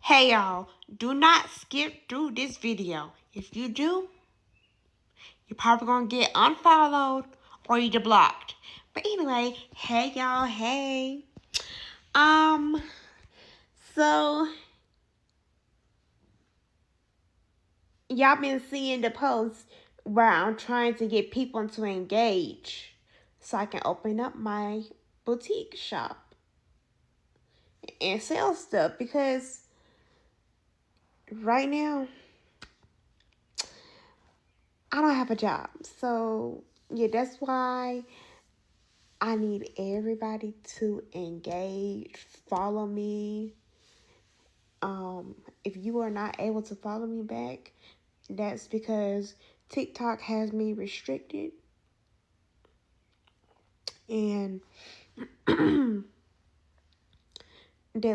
Hey y'all, do not skip through this video. If you do, you're probably gonna get unfollowed or either blocked. But anyway, hey y'all, hey. Um, so y'all been seeing the posts where I'm trying to get people to engage so I can open up my boutique shop and sell stuff because right now I don't have a job. So yeah, that's why I need everybody to engage, follow me. If you are not able to follow me back, that's because TikTok has me restricted. And they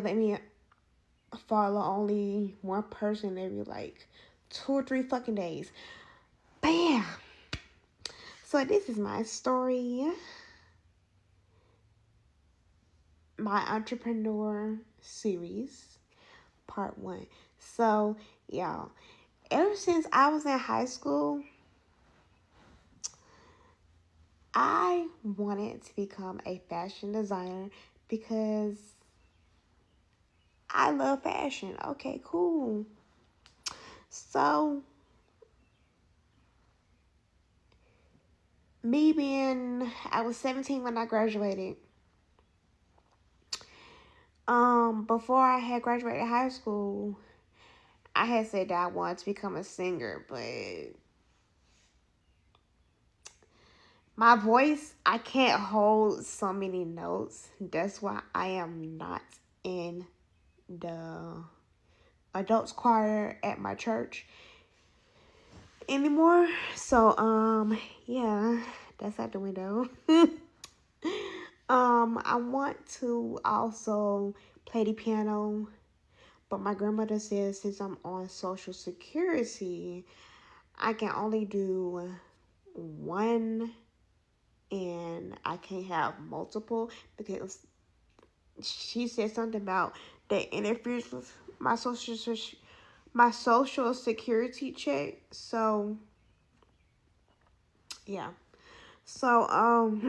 let me follow only one person every like 2 or 3 fucking days. Bam! So this is my story. My entrepreneur series, part 1. So, y'all, ever since I was in high school, I wanted to become a fashion designer because I love fashion. Okay, cool. So, I was 17 when I graduated. Before I had graduated high school, I had said that I wanted to become a singer, but my voice, I can't hold so many notes. That's why I am not in the adults choir at my church anymore. So, yeah, that's out the window. I want to also play the piano, but my grandmother says since I'm on Social Security, I can only do one and I can't have multiple because she said something about that interferes with my social security check. So yeah. So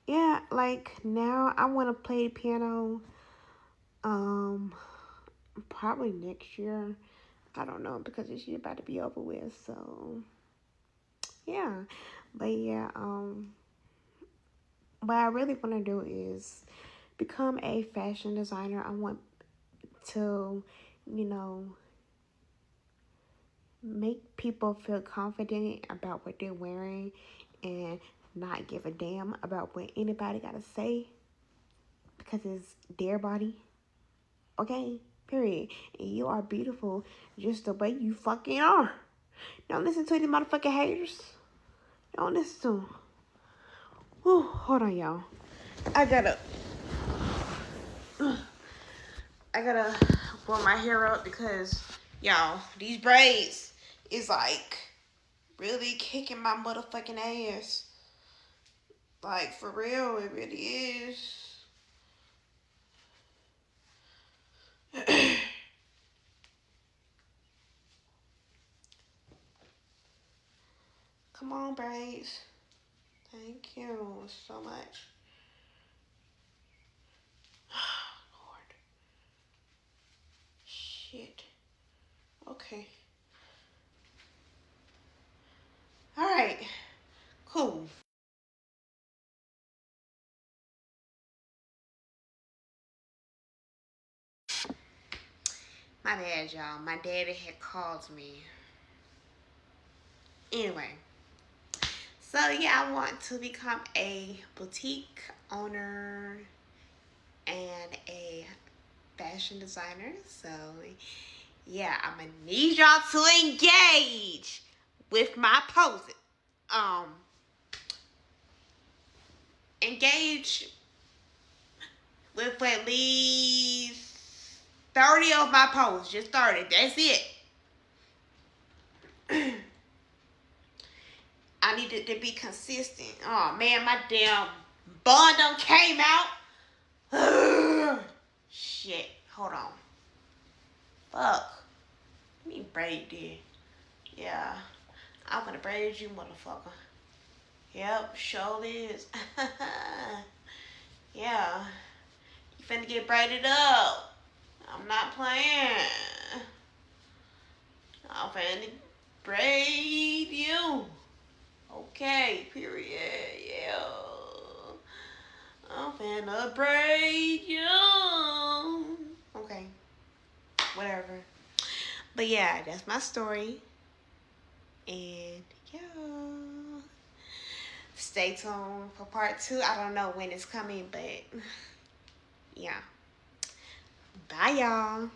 yeah, like now I want to play piano probably next year. I don't know because this year about to be over with. So yeah. But yeah, what I really want to do is become a fashion designer. I want to, you know, make people feel confident about what they're wearing and not give a damn about what anybody got to say because it's their body. Okay? Period. And you are beautiful just the way you fucking are. Don't listen to these motherfucking haters. Don't listen to them. Whew, hold on, y'all. I gotta blow my hair up because, y'all, these braids is like really kicking my motherfucking ass. Like, for real, it really is. Come on, braids. Thank you so much. Lord. Shit. Okay. Alright. Cool. My bad, y'all. My daddy had called me. Anyway. So, yeah, I want to become a boutique owner and a fashion designer. So, yeah, I'm gonna need y'all to engage with my posing. Engage with at least 30 of my posts. Just 30. That's it. I need it to be consistent. Oh, man, my damn bun done came out. Shit. Hold on. Fuck. Let me braid this. Yeah. I'm gonna braid you, motherfucker. Yep, sure is. Yeah. You finna get braided up. I'm not playing. I'm finna braid you. Okay, period. Yeah. I'm finna braid you. Okay. Whatever. But yeah, that's my story. And yeah. Stay tuned for part 2. I don't know when it's coming, but yeah. Bye, y'all.